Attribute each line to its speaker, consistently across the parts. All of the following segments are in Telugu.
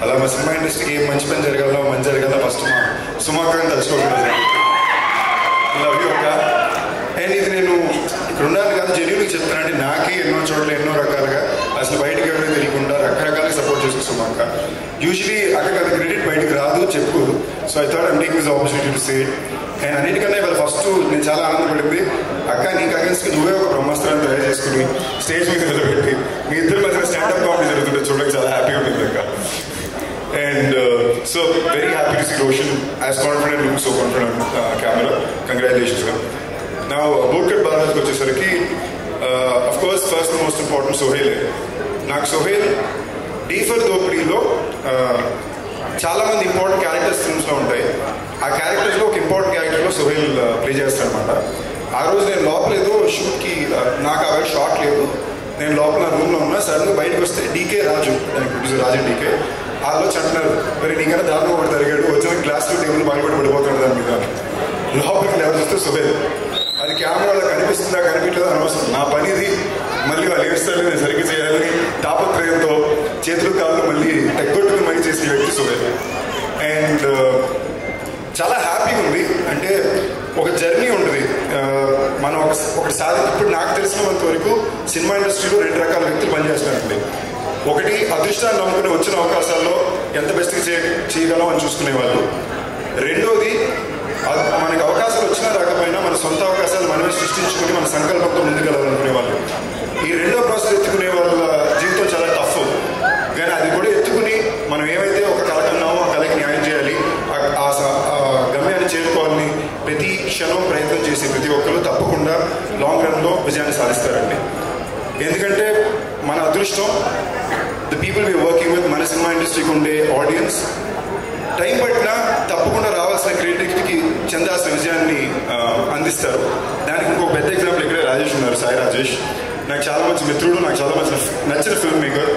Speaker 1: అలా మా సినిమా ఇండస్ట్రీకి ఏం మంచి పని జరగాలో మంచి జరగాలో ఫస్ట్ మా సుమాకని తలుచుకోకుండా లవ్ యూ అక్క. అండ్ ఇది నేను ఇక్కడ ఉండాలి కాదు, జెన్యూన్గా చెప్తానంటే నాకే ఎన్నో చోట్ల ఎన్నో రకాలుగా అసలు బయటకు ఎవరో తెలియకుండా రకరకాలుగా సపోర్ట్ చేస్తుంది సుమాక. యూజువలీ అక్కడికి అది క్రెడిట్ బయటకు రాదు, చెప్పుకోదు. So I thought I'm taking this opportunity to say it. And అన్నిటికన్నా ఇవాళ ఫస్ట్ నేను చాలా ఆనందపడింది, అక్క నీకు అగేన్స్ట్గా నువ్వే ఒక బ్రహ్మాస్త్రాన్ని తయారు చేసుకుని స్టేజ్ మీద నిలబెట్టి మీ ఇద్దరి మధ్య స్టాండప్ కామెడీ జరుగుతుంటే చూడడానికి చాలా హ్యాపీగా ఉంటుంది అక్క. And so very happy to see Roshan as confident, looking so confident on camera. Congratulations, sir. Now, Bootcut Bharat వచ్చేసరికి of course first and most important Sohail. నాకు సోహెల్ డీ ఫర్ దోపిడీలో చాలా మంది ఇంపార్టెంట్ క్యారెక్టర్స్ ఫిల్మ్స్లో ఉంటాయి. ఆ క్యారెక్టర్స్లో ఒక ఇంపార్టెంట్ క్యారెక్టర్లో సోహెల్ ప్లే చేస్తాడు అనమాట. ఆ రోజు నేను లోపల ఏదో షూట్కి నాకు ఆ షాట్ లేదు, నేను లోపల రూమ్లో ఉన్నా. సడన్గా బయటకు వస్తే డీకే రాజు, దానికి ప్రొడ్యూసర్ రాజన్ డీకే, ఆలోచి అంటున్నారు మరి నీకన్నా దారుణం ఒకటి జరిగాడు, వచ్చిన గ్లాస్లో టేబుల్ బాగా పడిపోతాడు దాని మీద. లోపలికి ఎవరు చూస్తే సోహెల్. అది కెమెరాలో కనిపిస్తుందా కనిపించలేదా అనవసరం, నా పనిది మళ్ళీ వాళ్ళు ఏడుస్తారు నేను సరిగ్గా చేయాలని తాపత్రయంతో చేతులు కాళ్ళు మళ్ళీ తెగ్గొట్టుకుని మళ్ళీ చేసే వ్యక్తి సోహెల్. అండ్ చాలా హ్యాపీగా ఉంది. అంటే ఒక జర్నీ ఉంటుంది, మనం ఒకటి ఇప్పుడు నాకు తెలిసినంత వరకు సినిమా ఇండస్ట్రీలో 2 రకాల వ్యక్తులు పనిచేస్తున్నారండి. ఒకటి అదృష్టాన్ని నమ్ముకుని వచ్చిన అవకాశాల్లో ఎంత బెస్ట్గా చేయగలం అని చూసుకునే వాళ్ళు. రెండోది మనకి అవకాశాలు వచ్చినా రాకపోయినా మన సొంత అవకాశాలు మనమే సృష్టించుకుని మన సంకల్పంతో ముందుకెళ్ళాలనుకునే వాళ్ళు. ఈ రెండో ప్రాసెస్ ఎత్తుకునే వాళ్ళ జీవితం చాలా టఫ్. కానీ అది కూడా ఎత్తుకుని మనం ఏమైతే ఒక కళ కన్నామో ఆ కళకి న్యాయం చేయాలి, ఆ గమ్యాన్ని చేరుకోవాలని ప్రతి క్షణం ప్రయత్నం చేసే ప్రతి ఒక్కరు తప్పకుండా లాంగ్ రన్లో విజయాన్ని సాధిస్తారండి. ఎందుకంటే మన అదృష్టం the people we working with, మన సినిమా ఇండస్ట్రీకి ఉండే ఆడియన్స్ టైం పట్టినా తప్పకుండా రావాల్సిన క్రియేటివిటీకి చెందాల్సిన విజయాన్ని అందిస్తారు. దానికి ఇంకొక పెద్ద ఎగ్జాంపుల్ ఇక్కడే రాజేష్ ఉన్నారు, సాయి రాజేష్. నాకు చాలా మంచి మిత్రుడు, నాకు చాలా మంచి నచ్చిన ఫిల్మ్ మేకర్.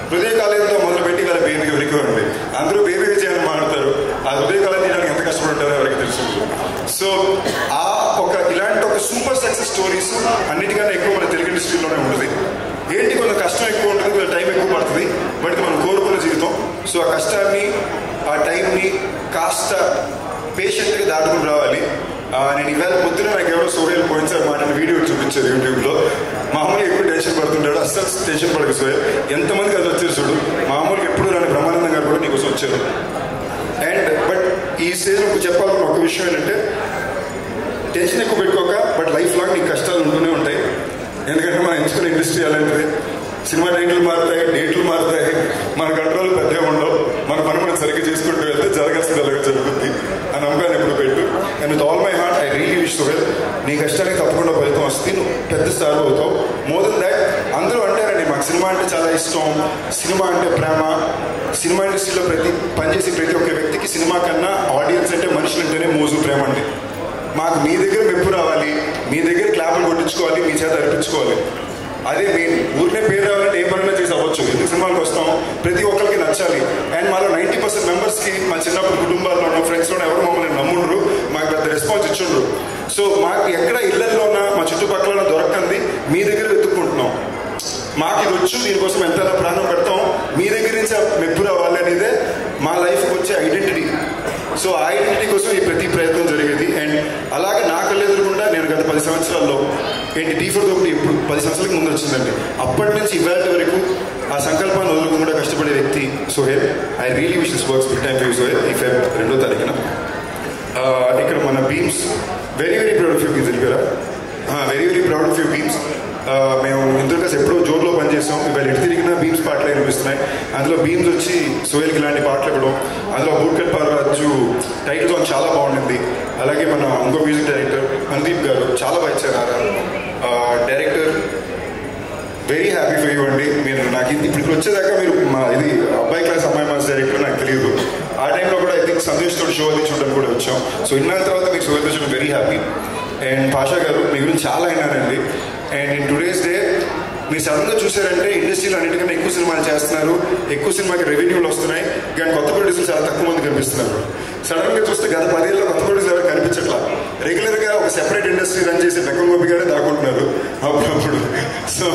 Speaker 1: హృదయకాలంతో మొదలుపెట్టి వాళ్ళ బేబీ ఎవరికి ఉంది, అందరూ బేబీ విజయాన్ని మాట్లాడతారు. ఆ హృదయకాలం తీయడానికి ఎంత కష్టపడతారో ఎవరికి తెలుసు. సో ఇలాంటి ఒక సూపర్ సక్సెస్ స్టోరీస్ అన్నిటికన్నా ఎక్కువ మన తెలుగు ఇండస్ట్రీలోనే ఉంటుంది. ఏంటి కొంచెం కష్టం ఎక్కువ ఉంటుంది, కొంచెం టైం ఎక్కువ పడుతుంది, బట్ ఇది మనం కోరుకున్న జీవితం. సో ఆ కష్టాన్ని ఆ టైంని కాస్త పేషెంట్గా దాటుకుని రావాలి. నేను ఇవాళ పొద్దున నాకు ఎవరో సోహెల్ పోయినసారి మాట్లాడిన వీడియో చూపించారు యూట్యూబ్లో. మామూలుగా ఎక్కువ టెన్షన్ పడుతుంటాడు, అస్సలు టెన్షన్ పడక సోహెల్. ఎంతమందికి అది వచ్చారు చూడు, మామూలుగా ఎప్పుడు రాని బ్రహ్మానందం గారు కూడా నీకోసం వచ్చారు. అండ్ బట్ ఈ స్టేజ్లో చెప్పాలన్న ఒక విషయం ఏంటంటే టెన్షన్ ఎక్కువ పెట్టుకోక, బట్ లైఫ్ లాంగ్ నీకు కష్టాలు ఉంటూనే ఉంటాయి. ఎందుకంటే మనం ఎంచుకునే ఇండస్ట్రీ అలాంటిది. సినిమా టైటిల్ మారుతాయి, డేట్లు మారుతాయి, మన కంట్రోల్ పెద్దగా ఉండవు. మన పని మనం సరిగ్గా చేసుకుంటూ వెళ్తే జరగాల్సింది అలాగే జరుగుతుంది అని నమ్మకాన్ని ఎప్పుడు పెట్టు. And with all my heart I really wish Sohel, నీ కష్టానికి తప్పకుండా ఫలితం వస్తుంది, నువ్వు పెద్ద స్టార్ అవుతావు. మోర్ దెన్ దాట్ అందరూ అంటారండి మాకు సినిమా అంటే చాలా ఇష్టం, సినిమా అంటే ప్రేమ. సినిమా ఇండస్ట్రీలో పనిచేసే ప్రతి ఒక్క వ్యక్తికి సినిమా కన్నా ఆడియన్స్ అంటే మనుషులు అంటేనే మోజు ప్రేమ అండి. మాకు మీ దగ్గర మెప్పు రావాలి, మీ దగ్గర క్లాపులు కొట్టించుకోవాలి, మీ చేత అర్పించుకోవాలి. అదే మెయిన్. ఊరినే పేరు రావాలంటే ఏ పనైనా చేసి అవ్వచ్చు. ఎందుకు సినిమాలకు వస్తాం, ప్రతి ఒక్కరికి నచ్చాలి. అండ్ మాలో 90% మెంబర్స్కి మా చిన్నప్పుడు కుటుంబాల్లోనూ ఫ్రెండ్స్లోనూ ఎవరు మమ్మల్ని నమ్ముండ్రు, మాకు పెద్ద రెస్పాన్స్ ఇచ్చిండ్రు. సో మాకు ఎక్కడ ఇళ్లలోనా మా చుట్టుపక్కల దొరకంది మీ దగ్గర వెతుక్కుంటున్నాం. మాకు ఇది వచ్చు, దీనికోసం ఎంత ప్రాణం పెడతాం, మీ దగ్గర నుంచి మెప్పు రావాలి అనేదే మా లైఫ్కి వచ్చే ఐడెంటిటీ. సో ఆ ఐడెంటిటీ కోసం ఈ ప్రతి ప్రయత్నం జరిగేది. అండ్ అలాగే నా కళ్ళు ఎదురుకుండా నేను గత 10 సంవత్సరాల్లో డీ ఫర్ దోపిడీ ఇప్పుడు 10 సంవత్సరాలకు ముందు వచ్చిందండి. అప్పటి నుంచి ఇవాళ వరకు ఆ సంకల్పాన్ని వదులుకుండా కష్టపడే వ్యక్తి Sohel. I really wish this works big time for you Sohel. ఈ Feb 2వ తారీఖున ఇక్కడ మన Beams very very proud of you Beams దగ్గర very very proud of you Beams. మేము ఇందులో కలిసి ఎప్పుడో జోర్లో పనిచేస్తాం. ఇవాళ ఎటు తిరిగినా బీమ్స్ పాటలు అనిపిస్తున్నాయి. అందులో బీమ్స్ వచ్చి సోహెల్కి ఇలాంటి పాటలు ఇవ్వడం, అందులో బూట్కట్ పార్రాజు టైటిల్ సాంగ్ చాలా బాగుండింది. అలాగే మన ఇంకో మ్యూజిక్ డైరెక్టర్ అనుదీప్ గారు చాలా బాగా ఇచ్చారు. Director very happy for you అండి. మీరు నాకు ఇప్పుడు వచ్చేదాకా మీరు ఇది అబ్బాయి క్లాస్ అమ్మాయి మాస్ డైరెక్టర్ నాకు తెలియదు. ఆ టైంలో కూడా ఐ థింక్ సందేశ్ తోటి షో అది చూడడానికి కూడా వచ్చాం. సో ఇన్నాళ్ళ తర్వాత మీకు సోహెల్తో చూడడం వెరీ హ్యాపీ. అండ్ పాషా గారు మీ గురించి చాలా అయినారండి. అండ్ ఇన్ టుడేస్ డే మీరు సడన్గా చూసారంటే ఇండస్ట్రీలో అన్నిటికన్నా ఎక్కువ సినిమాలు చేస్తున్నారు, ఎక్కువ సినిమాకి రెవెన్యూలు వస్తున్నాయి, కానీ కొత్త ప్రొడ్యూసర్లు చాలా తక్కువ మంది కనిపిస్తున్నారు. సడన్గా చూస్తే గత 10 ఏళ్ళలో కొత్త ప్రొడ్యూసర్ ఎవరు కనిపించట్లా. రెగ్యులర్గా ఒక సెపరేట్ ఇండస్ట్రీ రన్ చేసి బెక్కం గోపి గారే దాక్కుంటున్నారు అప్పుడప్పుడు. సో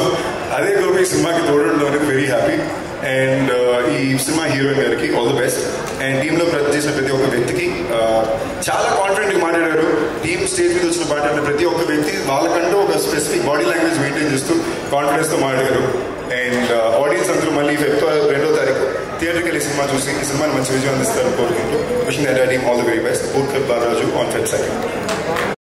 Speaker 1: అదే గోపి సినిమాకి తోడడం అనేది వెరీ హ్యాపీ. అండ్ ఈ సినిమా హీరోయిన్ గారికి ఆల్ ది బెస్ట్. అండ్ టీంలో చేసిన ప్రతి ఒక్క వ్యక్తికి చాలా కాన్ఫిడెంట్గా మాట్లాడారు. టీమ్ స్టేజ్ మీద వచ్చిన మాట్లాడిన ప్రతి ఒక్క వ్యక్తి వాళ్ళకంటూ ఒక స్పెసిఫిక్ బాడీ లాంగ్వేజ్ మెయింటైన్ చేస్తూ కాన్ఫిడెన్స్తో మాట్లాడారు. అండ్ ఆడియన్స్ అందరూ మళ్ళీ ఫిబ్రవరి 2వ తారీఖు థియేటర్కి వెళ్ళి సినిమా చూసి ఈ సినిమాని మంచి విజయం అందిస్తారని కోరుకుంటూ wishing the entire team all the very best. Poorkar Balaraju on Feb 2.